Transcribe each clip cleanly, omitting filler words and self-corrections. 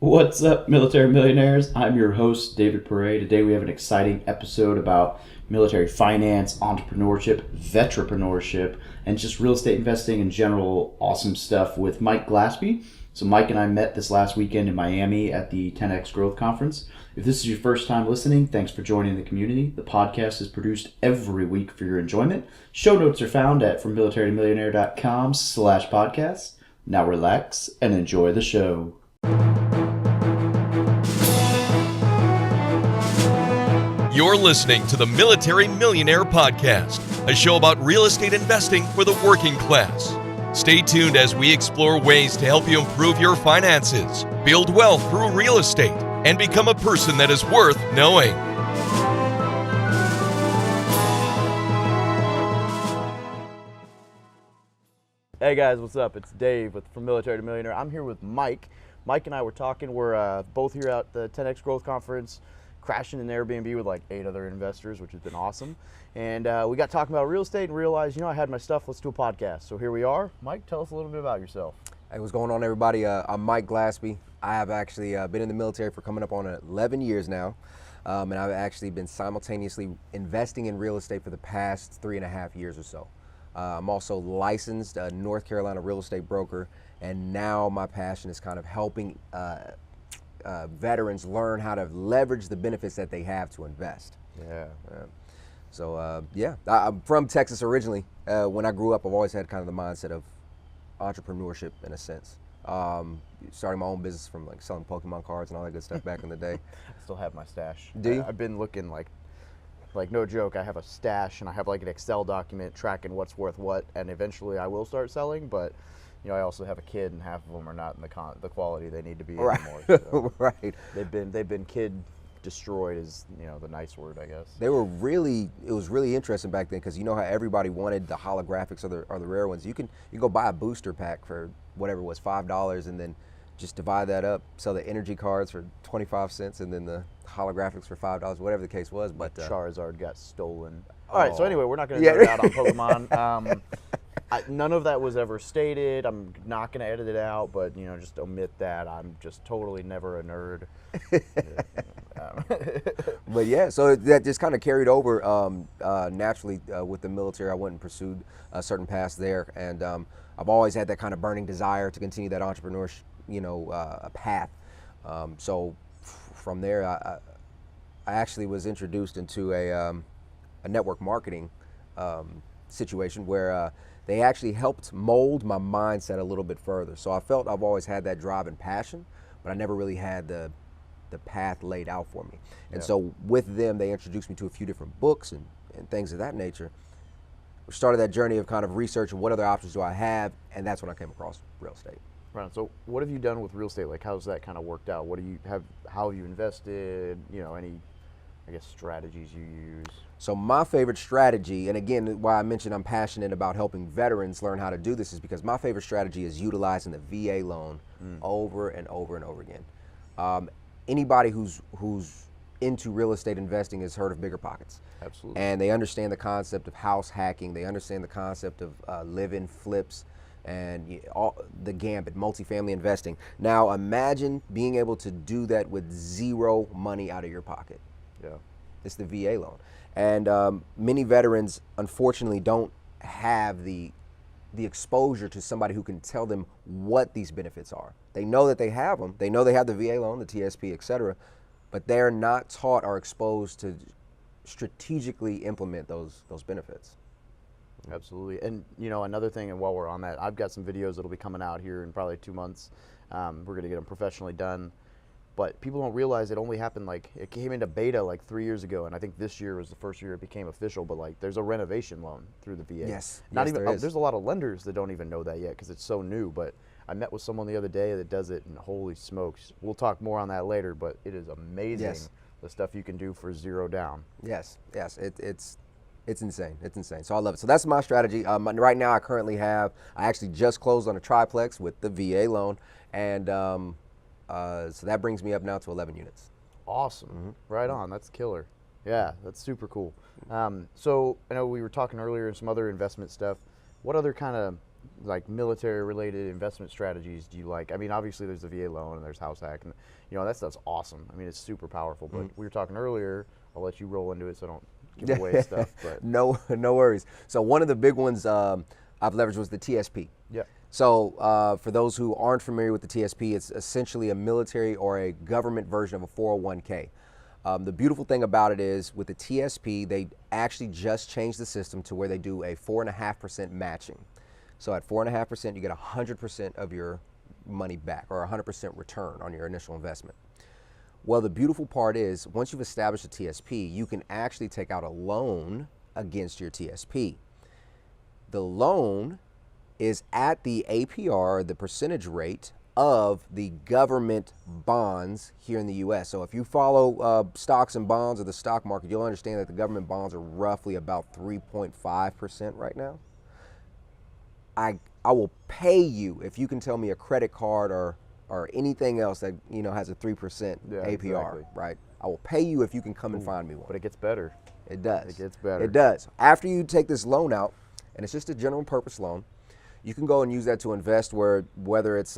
What's up, military millionaires? I'm your host, David Perret. Today we have an exciting episode about military finance, entrepreneurship, vetrepreneur, and just real estate investing in general. Awesome stuff with Mike Glaspie. So Mike and I met this last weekend in Miami at the 10X Growth Conference. If this is your first time listening, thanks for joining the community. The podcast is produced every week for your enjoyment. Show notes are found at FromMilitaryToMillionaire.com/podcast. Now relax and enjoy the show. You're listening to the Military Millionaire Podcast, a show about real estate investing for the working class. Stay tuned as we explore ways to help you improve your finances, build wealth through real estate, and become a person that is worth knowing. Hey guys, what's up? It's Dave from Military to Millionaire. I'm here with Mike. Mike and I were talking. We're both here at the 10X Growth Conference, crashing in Airbnb with like 8 other investors, which has been awesome. And we got talking about real estate and realized, I had my stuff. Let's do a podcast. So here we are. Mike, tell us a little bit about yourself. Hey, what's going on, everybody? I'm Mike Glaspie. I have actually been in the military for coming up on 11 years now. And I've actually been simultaneously investing in real estate for the past 3.5 years or so. I'm also licensed North Carolina real estate broker, and now my passion is kind of helping veterans learn how to leverage the benefits that they have to invest. I'm from Texas originally. When I grew up, I've always had kind of the mindset of entrepreneurship in a sense. Starting my own business from like selling Pokemon cards and all that good stuff back in the day. I still have my stash. Do you? I've been looking like no joke, I have a stash and I have like an Excel document tracking what's worth what, and eventually I will start selling, but I also have a kid and half of them are not in the quality they need to be anymore. So Right. They've been kid destroyed is, the nice word, I guess. It was really interesting back then because you know how everybody wanted the holographics or the rare ones. You can go buy a booster pack for whatever it was, $5, and then just divide that up, sell the energy cards for 25 cents and then the holographics for $5, whatever the case was. But Charizard got stolen. All right, so anyway, we're not going to nerd out on Pokemon. None of that was ever stated. I'm not going to edit it out, but just omit that. I'm just totally never a nerd. But yeah, so that just kind of carried over naturally with the military. I went and pursued a certain path there, and I've always had that kind of burning desire to continue that entrepreneurship, path. So from there, I actually was introduced into a network marketing situation where they actually helped mold my mindset a little bit further. So I felt I've always had that drive and passion, but I never really had the path laid out for me. And so with them, they introduced me to a few different books and things of that nature. We started that journey of kind of researching what other options do I have, and that's when I came across real estate. Right. So what have you done with real estate? Like, how's that kind of worked out? How have you invested? Any, I guess, strategies you use? So my favorite strategy, and again, why I mentioned I'm passionate about helping veterans learn how to do this, is because my favorite strategy is utilizing the VA loan over and over and over again. Anybody who's into real estate investing has heard of Bigger Pockets. Absolutely. And they understand the concept of house hacking. They understand the concept of live-in flips and all the gambit, multifamily investing. Now imagine being able to do that with zero money out of your pocket. Yeah. It's the VA loan. And many veterans, unfortunately, don't have the exposure to somebody who can tell them what these benefits are. They know that they have them. They know they have the VA loan, the TSP, et cetera, but they're not taught or exposed to strategically implement those benefits. Absolutely. And another thing, and while we're on that, I've got some videos that'll be coming out here in probably 2 months. We're going to get them professionally done. But people don't realize it only happened, it came into beta 3 years ago, and I think this year was the first year it became official, but there's a renovation loan through the VA. Yes. There's a lot of lenders that don't even know that yet because it's so new, but I met with someone the other day that does it, and holy smokes. We'll talk more on that later, but it is amazing the stuff you can do for zero down. Yes, it's insane. It's insane. So I love it. So that's my strategy. Right now, I actually just closed on a triplex with the VA loan, and so that brings me up now to 11 units. Awesome. Right on. That's killer. Yeah, that's super cool. So I know we were talking earlier and some other investment stuff. What other kind of like military-related investment strategies do you like? I mean, obviously there's the VA loan and there's House Hack, and that stuff's awesome. I mean, it's super powerful. But we were talking earlier. I'll let you roll into it so I don't give away stuff. But no worries. So one of the big ones I've leveraged was the TSP. yeah. So for those who aren't familiar with the TSP, it's essentially a military or a government version of a 401k. The beautiful thing about it is with the TSP, they actually just changed the system to where they do a 4.5% matching. So at 4.5%, you get 100% of your money back, or 100% return on your initial investment. Well, the beautiful part is once you've established a TSP, you can actually take out a loan against your TSP. The loan is at the APR, the percentage rate of the government bonds here in the U.S. So if you follow stocks and bonds or the stock market, you'll understand that the government bonds are roughly about 3.5% right now. I will pay you if you can tell me a credit card or anything else that has a 3% APR, exactly. right? I will pay you if you can come and find me one. But it gets better. It does. It gets better. It does. After you take this loan out, and it's just a general purpose loan, you can go and use that to invest whether it's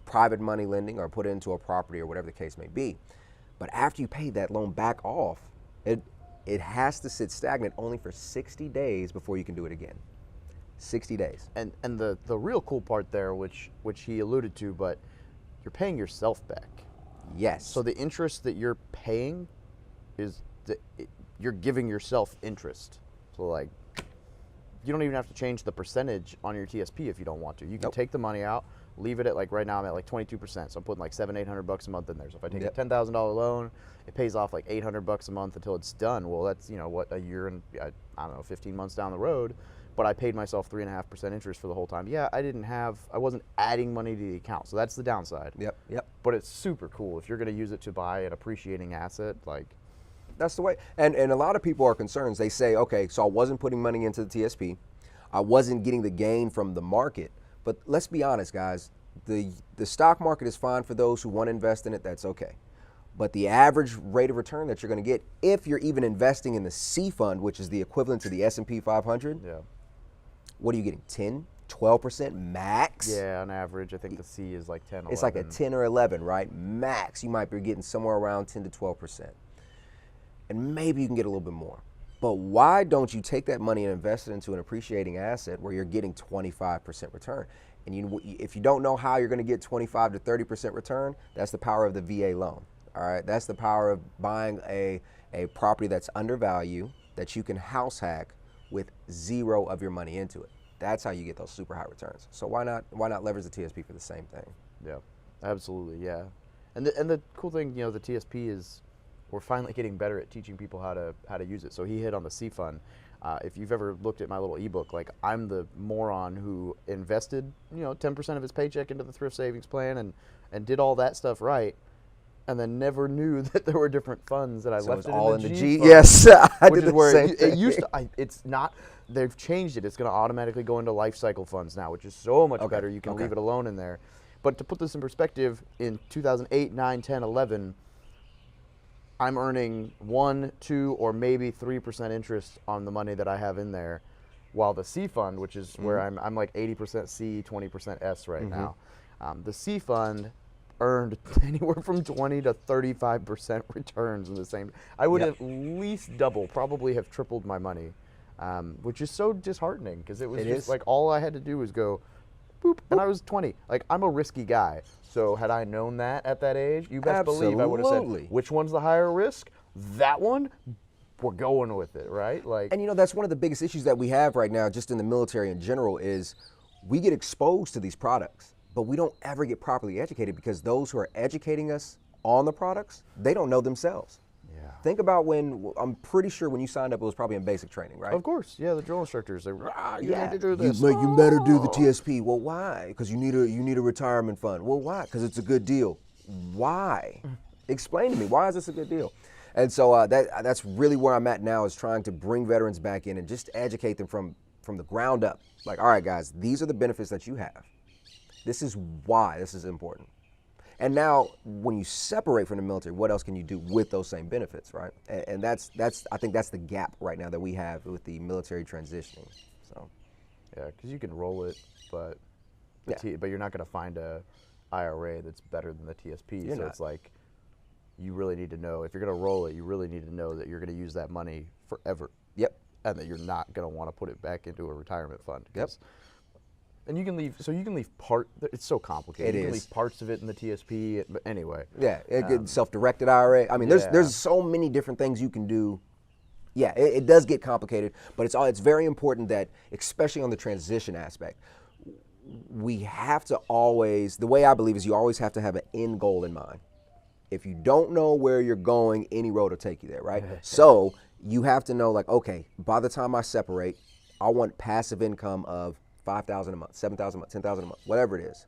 private money lending or put it into a property or whatever the case may be. But after you pay that loan back off, it has to sit stagnant only for 60 days before you can do it again. 60 days. And the real cool part there, which he alluded to, but you're paying yourself back. Yes. So the interest that you're paying is you're giving yourself interest. So like, you don't even have to change the percentage on your TSP if you don't want to. You can take the money out, leave it at like right now I'm at like 22%. So I'm putting like $700-800 a month in there. So if I take a $10,000 loan, it pays off like $800 a month until it's done. Well, that's a year and I don't know 15 months down the road. But I paid myself 3.5% interest for the whole time. Yeah, I wasn't adding money to the account, so that's the downside. Yep. But it's super cool if you're going to use it to buy an appreciating asset. Like, that's the way. And a lot of people are concerned. They say, okay, so I wasn't putting money into the TSP, I wasn't getting the gain from the market. But let's be honest, guys. The stock market is fine for those who want to invest in it. That's okay. But the average rate of return that you're going to get, if you're even investing in the C fund, which is the equivalent to the S&P 500. yeah. What are you getting, 10, 12% max? Yeah, on average, I think the C is like 10, 11. It's like a 10 or 11, right? Max, you might be getting somewhere around 10 to 12%. And maybe you can get a little bit more. But why don't you take that money and invest it into an appreciating asset where you're getting 25% return? And if you don't know how you're going to get 25 to 30% return, that's the power of the VA loan. All right, that's the power of buying a property that's undervalued that you can house hack with zero of your money into it. That's how you get those super high returns. So why not leverage the TSP for the same thing? Yeah, absolutely, yeah. And the cool thing, the TSP is we're finally getting better at teaching people how to use it. So he hit on the C fund. If you've ever looked at my little ebook, like I'm the moron who invested 10% of his paycheck into the thrift savings plan and did all that stuff right. And then never knew that there were different funds that I left it's it all in the in the G G. fund, Yes, I which did is the where same it thing. used to. It's not. They've changed it. It's going to automatically go into life cycle funds now, which is so much better. You can leave it alone in there. But to put this in perspective, in 2008, 9, 10, 11, I'm earning 1, 2, or maybe 3% interest on the money that I have in there, while the C fund, which is where I'm like 80% C, 20% S right now, the C fund earned anywhere from 20 to 35% returns in the same. I would at least double, probably have tripled my money, which is so disheartening because it was like all I had to do was go boop, and I was 20. Like, I'm a risky guy, so had I known that at that age, you best believe I would have said, which one's the higher risk? That one? We're going with it, right? Like, and that's one of the biggest issues that we have right now, just in the military in general, is we get exposed to these products, but we don't ever get properly educated because those who are educating us on the products, they don't know themselves. yeah. Think about I'm pretty sure when you signed up, it was probably in basic training, right? Of course, yeah. The drill instructors, you need to do this. You better do the TSP. Well, why? Because you need a retirement fund. Well, why? Because it's a good deal. Why? Explain to me. Why is this a good deal? And so that's really where I'm at now, is trying to bring veterans back in and just educate them from the ground up. Like, all right, guys, these are the benefits that you have. This is why this is important. And now, when you separate from the military, what else can you do with those same benefits, right? And I think that's the gap right now that we have with the military transitioning. So, Yeah, because you can roll it, but Yeah. but you're not going to find a IRA that's better than the TSP. You're so not. it's like you really need to know if you're going to roll it. You really need to know that you're going to use that money forever, Yep. and that you're not going to want to put it back into a retirement fund. Yep. And you can leave. So you can leave part. It's so complicated. It You can is. leave parts of it in the TSP. But anyway. Yeah, self-directed IRA. I mean, there's Yeah. so many different things you can do. Yeah, it does get complicated, but it's very important that, especially on the transition aspect, we have to always, the way I believe is you always have to have an end goal in mind. If you don't know where you're going, any road will take you there, right? So you have to know, like, okay, by the time I separate, I want passive income of $5,000 a month, $7,000 a month, $10,000 a month, whatever it is.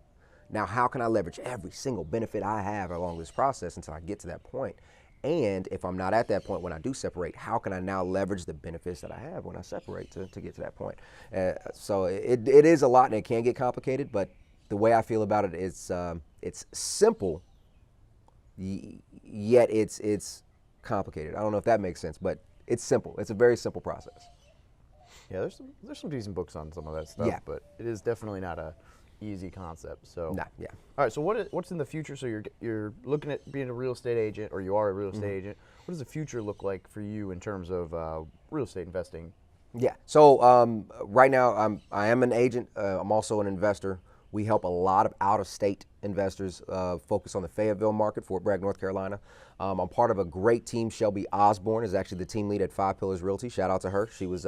Now, how can I leverage every single benefit I have along this process until I get to that point? And if I'm not at that point when I do separate, how can I now leverage the benefits that I have when I separate to get to that point? So it is a lot, and it can get complicated, but the way I feel about it is it's simple, yet it's complicated. I don't know if that makes sense, but it's simple. It's a very simple process. Yeah, there's some decent books on some of that stuff. Yeah. But it is definitely not a easy concept. So. Nah, yeah. All right. So what's in the future? So you're looking at being a real estate agent, or you are a real estate agent. What does the future look like for you in terms of real estate investing? Yeah. So right now I am an agent. I'm also an investor. We help a lot of out-of-state investors focus on the Fayetteville market, Fort Bragg, North Carolina. I'm part of a great team. Shelby Osborne is actually the team lead at Five Pillars Realty. Shout out to her. She's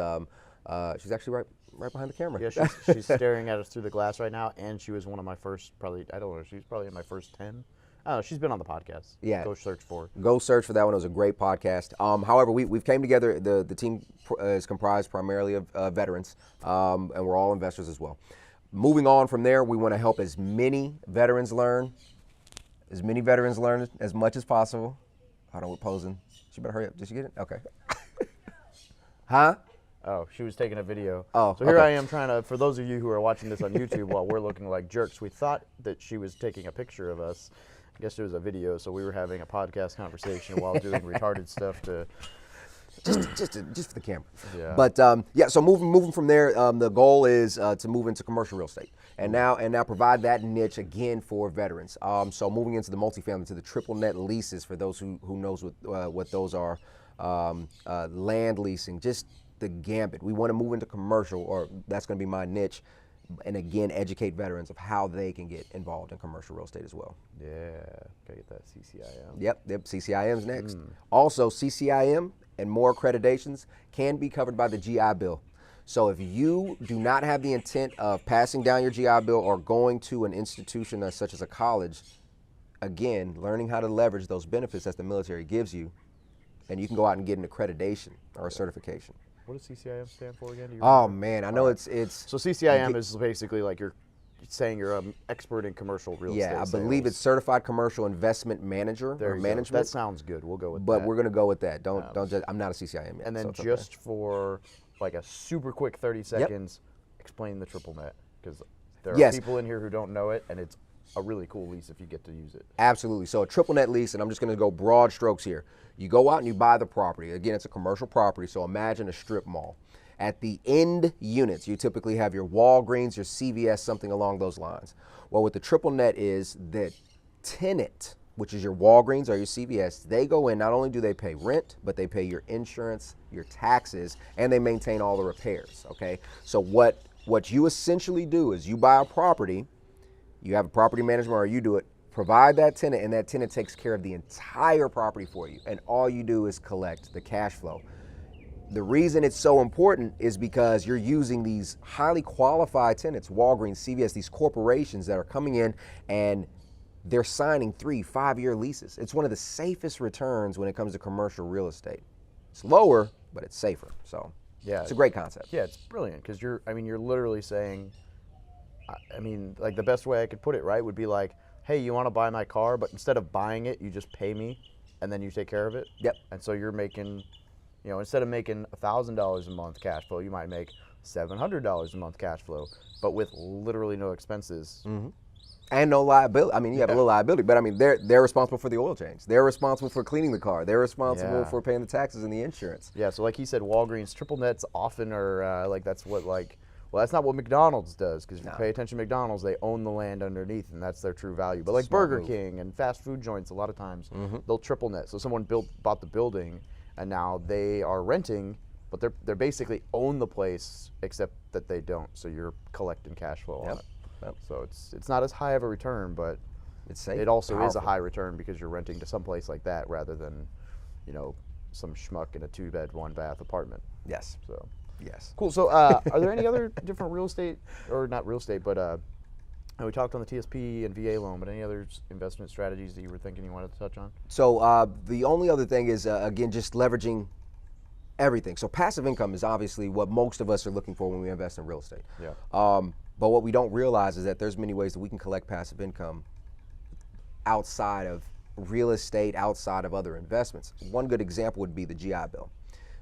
actually right behind the camera. Yeah, she's staring at us through the glass right now, and she was one of my first, probably, I don't know, she's probably in my first 10. I don't know, she's been on the podcast. Yeah. Go search for her. Go search for that one. It was a great podcast. However, we've came together. The team is comprised primarily of veterans, and we're all investors as well. Moving on from there, we want to help as many veterans learn as much as possible. Hold on, we're posing. She better hurry up. Did she get it? Okay. Huh? Oh, she was taking a video. Oh, so here okay. I am trying to, for those of you who are watching this on YouTube while we're looking like jerks, we thought that she was taking a picture of us. I guess it was a video, so we were having a podcast conversation while doing retarded stuff to... Just for the camera. Yeah. But yeah, so moving from there, the goal is to move into commercial real estate, and now provide that niche again for veterans. So moving into the multifamily, to the triple net leases, for those who knows what those are, land leasing, just the gambit. We want to move into commercial, or that's going to be my niche, and again educate veterans of how they can get involved in commercial real estate as well. Yeah, gotta get that CCIM. Yep, CCIM's next. Also, CCIM and more accreditations can be covered by the GI Bill. So if you do not have the intent of passing down your GI Bill or going to an institution such as a college, again, learning how to leverage those benefits that the military gives you, and you can go out and get an accreditation or a certification. What does CCIM stand for again? Do you Oh remember? man, I know it's So CCIM is basically like you're saying you're an expert in commercial real estate. yeah, I believe it's Certified Commercial Investment Manager There or you go. management. That sounds good. We'll go with But that. we're gonna go with that. Don't judge. I'm not a CCIM yet. And so then it's okay. just for like a super quick 30 seconds, explain the triple net, because there are Yes. people in here who don't know it, and it's a really cool lease if you get to use it. Absolutely. So a triple net lease, and I'm just going to go broad strokes here. You go out and you buy the property. Again, it's a commercial property, so imagine a strip mall. At the end units, you typically have your Walgreens, your CVS, something along those lines. Well, what the triple net is, that tenant, which is your Walgreens or your CVS, they go in, not only do they pay rent, but they pay your insurance, your taxes, and they maintain all the repairs, okay? So what you essentially do is you buy a property, you have a property management, or you do it, provide that tenant, and that tenant takes care of the entire property for you, and all you do is collect the cash flow. The reason it's so important is because you're using these highly qualified tenants, Walgreens, CVS, these corporations that are coming in and they're signing 3-5 year leases. It's one of the safest returns when it comes to commercial real estate. It's lower, but it's safer. So Yeah, it's a great concept. Yeah, it's brilliant because you're literally saying, I mean, like the best way I could put it, right, would be like, hey, you want to buy my car, but instead of buying it, you just pay me, and then you take care of it. Yep. And so you're making, you know, instead of making $1,000 a month cash flow, you might make $700 a month cash flow, but with literally no expenses. Mm-hmm. And no liability. I mean, you have a little liability, but I mean, they're responsible for the oil change. They're responsible for cleaning the car. They're responsible for paying the taxes and the insurance. Yeah, so like he said, Walgreens triple nets often are like that's what Well, that's not what McDonald's does, because if No. you pay attention to McDonald's, they own the land underneath, and that's their true value. But like Smart Burger move. King and fast food joints, a lot of times they'll triple net. So someone bought the building, and now they are renting, but they're basically own the place, except that they don't. So you're collecting cash flow on Yep. it. Yep. So it's not as high of a return, but It's safe. it also is a powerful. high return because you're renting to some place like that rather than, some schmuck in a 2-bed, 1-bath apartment. Yes. So. Yes. Cool. So, are there any other different real estate, or not real estate, but we talked on the TSP and VA loan, but any other investment strategies that you were thinking you wanted to touch on? So the only other thing is, again, just leveraging everything. So passive income is obviously what most of us are looking for when we invest in real estate. Yeah. But what we don't realize is that there's many ways that we can collect passive income outside of real estate, outside of other investments. One good example would be the GI Bill.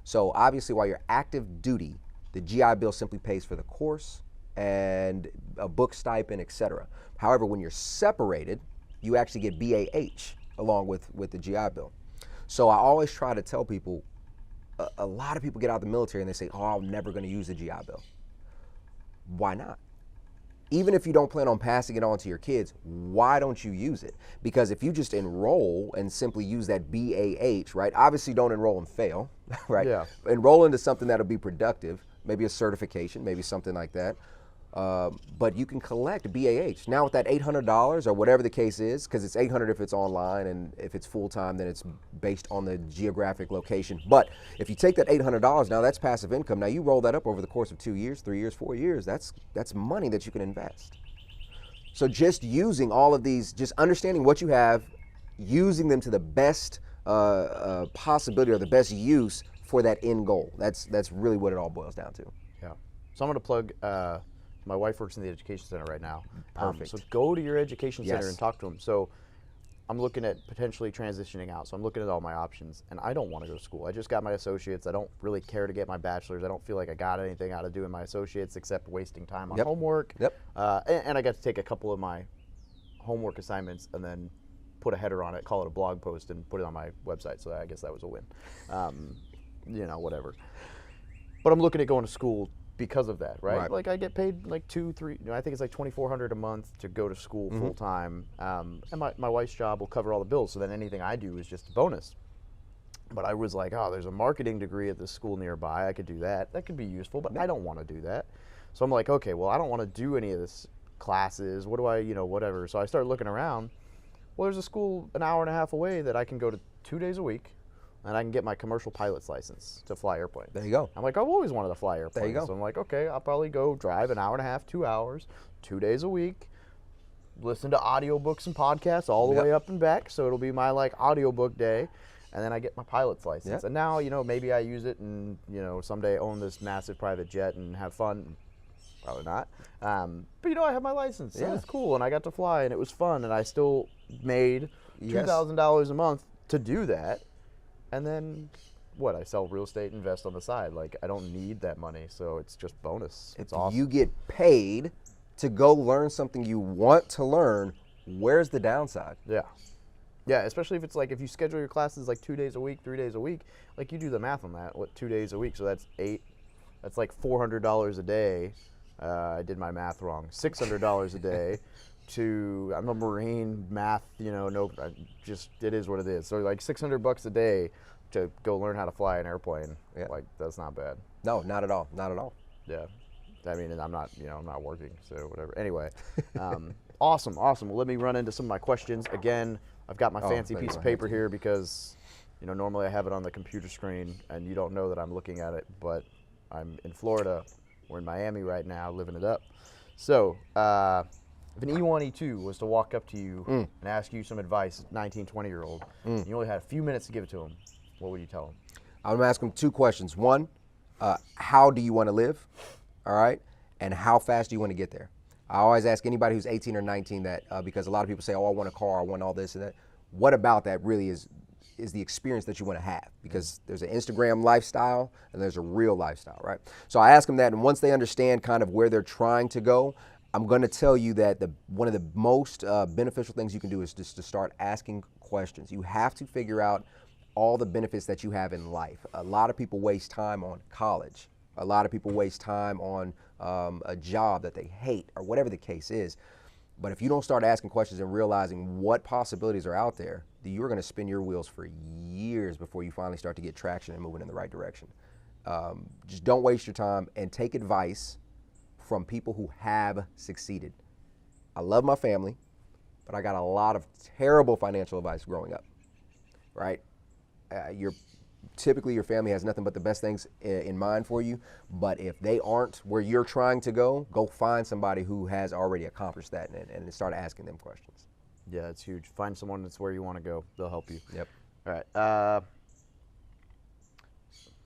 So obviously, while you're active duty, the GI Bill simply pays for the course and a book stipend, etc. However, when you're separated, you actually get BAH along with the GI Bill. So I always try to tell people, a lot of people get out of the military and they say, oh, I'm never going to use the GI Bill. Why not? Even if you don't plan on passing it on to your kids, why don't you use it? Because if you just enroll and simply use that BAH, right? Obviously don't enroll and fail, right? Yeah. Enroll into something that'll be productive, maybe a certification, maybe something like that. But you can collect BAH. Now with that $800 or whatever the case is, because it's $800 if it's online, and if it's full-time, then it's based on the geographic location. But if you take that $800, now that's passive income. Now you roll that up over the course of 2 years, 3 years, 4 years, that's money that you can invest. So just using all of these, just understanding what you have, using them to the best possibility or the best use for that end goal. That's really what it all boils down to. Yeah. So I'm going to plug. My wife works in the education center right now. Perfect. So go to your education center Yes. and talk to them. So I'm looking at potentially transitioning out. So I'm looking at all my options, and I don't want to go to school. I just got my associates. I don't really care to get my bachelor's. I don't feel like I got anything out of doing my associates except wasting time on Yep. homework. Yep. And I got to take a couple of my homework assignments and then put a header on it, call it a blog post, and put it on my website. So I guess that was a win. Whatever. But I'm looking at going to school because of that, right? Right. Like I get paid like I think it's like $2,400 a month to go to school full time, and my wife's job will cover all the bills. So then anything I do is just a bonus. But I was like, oh, there's a marketing degree at this school nearby. I could do that. That could be useful, but I don't want to do that. So I'm like, okay, well, I don't want to do any of this classes. What do I, whatever. So I started looking around. Well, there's a school an hour and a half away that I can go to 2 days a week, and I can get my commercial pilot's license to fly airplanes. There you go. I'm like, I've always wanted to fly airplanes. There you go. So I'm like, okay, I'll probably go drive an hour and a half, 2 hours, 2 days a week, listen to audiobooks and podcasts all the Yep. way up and back. So it'll be my audiobook day. And then I get my pilot's license. Yep. And now, maybe I use it and, someday own this massive private jet and have fun. Probably not. But, I have my license. Yeah. And it's cool. And I got to fly and it was fun. And I still made Yes. $2,000 a month to do that. And then I sell real estate, invest on the side. Like, I don't need that money. So it's just bonus. It's If awesome. you get paid to go learn something you want to learn, where's the downside? Yeah. Yeah, especially if it's like if you schedule your classes like 2 days a week, 3 days a week, like you do the math on that. 2 days a week? So that's that's like $400 a day. I did my math wrong. $600 a day I'm a Marine, math, it is what it is. So like $600 a day to go learn how to fly an airplane. Yeah. Like that's not bad. No, not at all. Not at all. Yeah. I mean, and I'm not, I'm not working, so whatever. Anyway, awesome. Well, let me run into some of my questions. Again, I've got my fancy thank you. piece of paper here because, normally I have it on the computer screen and you don't know that I'm looking at it, but I'm in Florida. We're in Miami right now, living it up. So, if an E1, E2 was to walk up to you and ask you some advice, 19, 20-year-old, and you only had a few minutes to give it to him, what would you tell him? I'm gonna ask them 2 questions. One, how do you want to live? All right, and how fast do you want to get there? I always ask anybody who's 18 or 19 that because a lot of people say, oh, I want a car, I want all this and that. What about that really is the experience that you want to have? Because there's an Instagram lifestyle and there's a real lifestyle, right? So I ask them that, and once they understand kind of where they're trying to go, I'm going to tell you that one of the most beneficial things you can do is just to start asking questions. You have to figure out all the benefits that you have in life. A lot of people waste time on college, A lot of people waste time on a job that they hate or whatever the case is. But if you don't start asking questions and realizing what possibilities are out there, you're going to spin your wheels for years before you finally start to get traction and moving in the right direction. Just don't waste your time and take advice from people who have succeeded. I love my family, but I got a lot of terrible financial advice growing up, right? Typically your family has nothing but the best things in mind for you, but if they aren't where you're trying to go find somebody who has already accomplished that and start asking them questions. Yeah, it's huge. Find someone that's where you want to go. They'll help you. Yep. All right.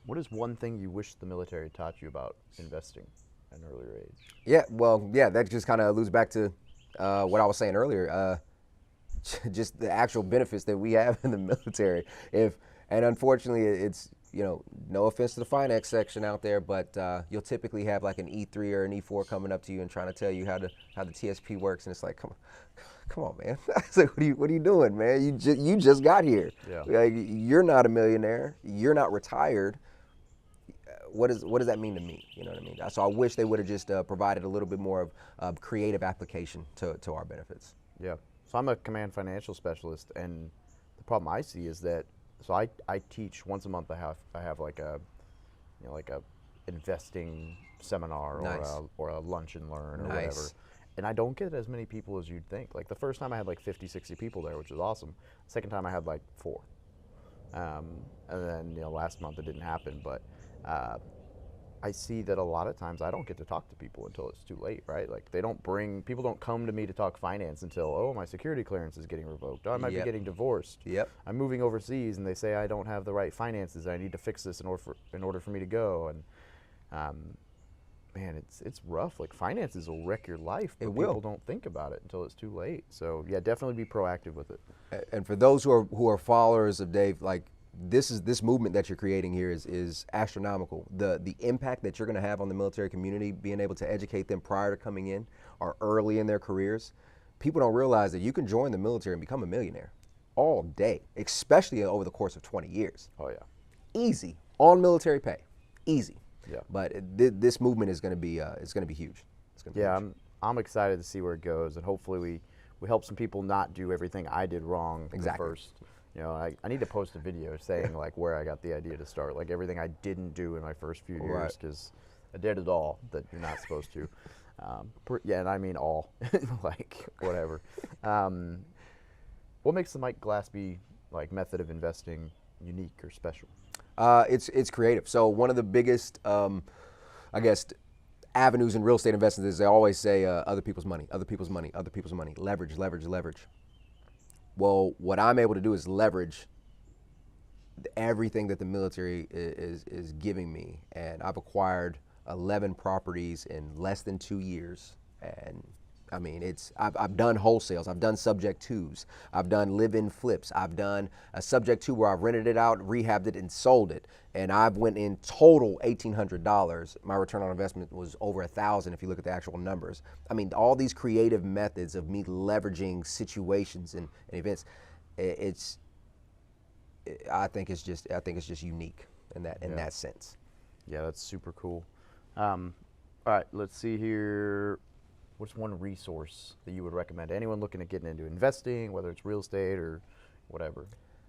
What is one thing you wish the military taught you about investing at an earlier age? Yeah, well, that just kind of alludes back to what I was saying earlier. Just the actual benefits that we have in the military. And unfortunately, it's, no offense to the finance section out there, but you'll typically have like an E3 or an E4 coming up to you and trying to tell you how the TSP works, and it's like, come on, man. It's like, what are you doing, man? You just got here. Yeah. Like, you're not a millionaire. You're not retired. What does that mean to me? You know what I mean? So I wish they would have just provided a little bit more of creative application to our benefits. Yeah. So I'm a command financial specialist, and the problem I see is that, so I teach once a month. I have like a investing seminar Nice. or a lunch and learn or Nice. whatever. And I don't get as many people as you'd think. Like the first time I had like 50, 60 people there, which was awesome. The second time I had like 4. And then, last month it didn't happen, but I see that a lot of times I don't get to talk to people until it's too late, right? Like people don't come to me to talk finance until, oh, my security clearance is getting revoked. Oh, I might be Yep. getting divorced. Yep. I'm moving overseas and they say I don't have the right finances. I need to fix this in order for me to go. And man, it's rough. Like finances will wreck your life, but It will. people don't think about it until it's too late. So yeah, definitely be proactive with it. And for those who are followers of Dave, like this movement that you're creating here is astronomical. The impact that you're going to have on the military community, being able to educate them prior to coming in or early in their careers. People don't realize that you can join the military and become a millionaire all day, especially over the course of 20 years. Oh yeah. Easy on military pay, easy. Yeah. But this movement is going to be it's going to be huge. It's going to be Yeah, huge. I'm excited to see where it goes, and hopefully we help some people not do everything I did wrong Exactly. first. I need to post a video saying like where I got the idea to start, like everything I didn't do in my first few years, Right. because I did it all that you're not supposed to. Yeah, and I mean all, like whatever. What makes the Mike Glaspie method of investing unique or special? It's creative. So one of the biggest, I guess, avenues in real estate investing is they always say other people's money, other people's money, other people's money, leverage, leverage, leverage. Well, what I'm able to do is leverage everything that the military is giving me, and I've acquired 11 properties in less than 2 years. And I mean, I've done wholesales, I've done subject twos, I've done live-in flips, I've done a subject two where I've rented it out, rehabbed it, and sold it, and I've went in total $1,800. My return on investment was over $1,000 if you look at the actual numbers. I mean, all these creative methods of me leveraging situations and events, I think it's just unique in that sense. Yeah, that's super cool. All right, let's see here. What's one resource that you would recommend to anyone looking at getting into investing, whether it's real estate or whatever?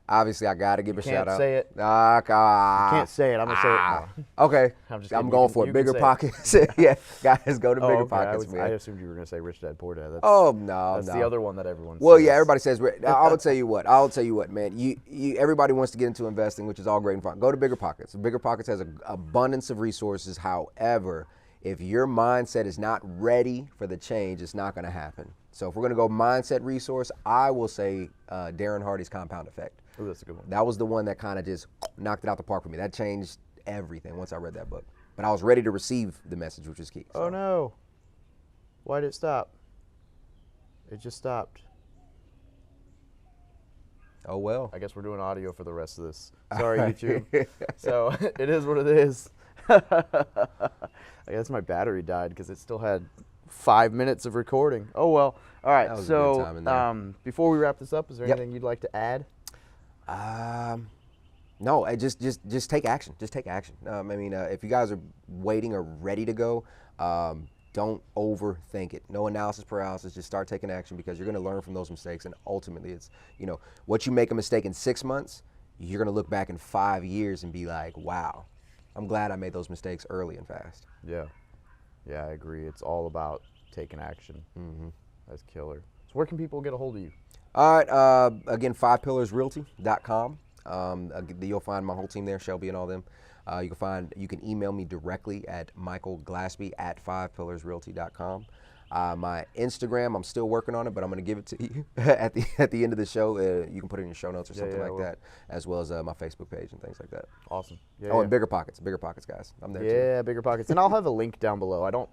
Obviously, I got to give a shout out. Can't say it. You can't say it. I'm gonna say it. No. Okay. I'm just I'm kidding. going You for can it. Bigger say it. pockets. Yeah, guys, go to Oh, bigger okay. pockets, I man. assumed you were gonna say Rich Dad Poor Dad. That's, Oh no, that's no. the other one that everyone. Well, says. yeah, everybody says. I'll tell you what. Man. Everybody wants to get into investing, which is all great and fine. Go to Bigger Pockets. Bigger Pockets has an abundance of resources. However, if your mindset is not ready for the change, it's not going to happen. So if we're going to go mindset resource, I will say Darren Hardy's Compound Effect. Ooh, that's a good one. That was the one that kind of just knocked it out the park for me. That changed everything once I read that book. But I was ready to receive the message, which was key. Oh no! Why did it stop? It just stopped. Oh well. I guess we're doing audio for the rest of this. Sorry, YouTube. So it is what it is. I guess my battery died because it still had 5 minutes of recording. Oh well. All right. That was a good time in there. Before we wrap this up, is there Yep. anything you'd like to add? No, just take action. Just take action. I mean, if you guys are waiting or ready to go, don't overthink it. No analysis paralysis. Just start taking action, because you're going to learn from those mistakes. And ultimately, it's, what you make a mistake in 6 months, you're going to look back in 5 years and be like, wow, I'm glad I made those mistakes early and fast. Yeah, I agree. It's all about taking action. That's killer. So where can people get a hold of you? All right. Again, fivepillarsrealty.com. You'll find my whole team there, Shelby and all them. You can email me directly at michaelglaspie@fivepillarsrealty.com. My Instagram, I'm still working on it, but I'm going to give it to you at the end of the show. You can put it in your show notes or something like that, as well as my Facebook page and things like that. Awesome. And Bigger Pockets, guys. I'm there too. Yeah, Bigger Pockets. And I'll have a link down below. I don't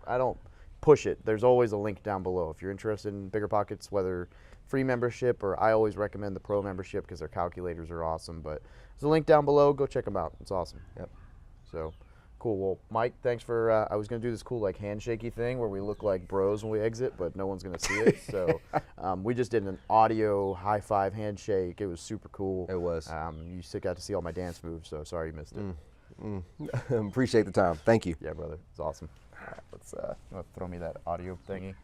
push it. There's always a link down below. If you're interested in Bigger Pockets, whether free membership or I always recommend the pro membership because their calculators are awesome. But there's a link down below. Go check them out. It's awesome. Yep. So cool. Well, Mike, thanks for. I was gonna do this cool like handshakey thing where we look like bros when we exit, but no one's gonna see it. So we just did an audio high five handshake. It was super cool. It was. You still got to see all my dance moves. So sorry you missed it. Appreciate the time. Thank you. Yeah, brother. It's awesome. All right, let's throw me that audio thingy.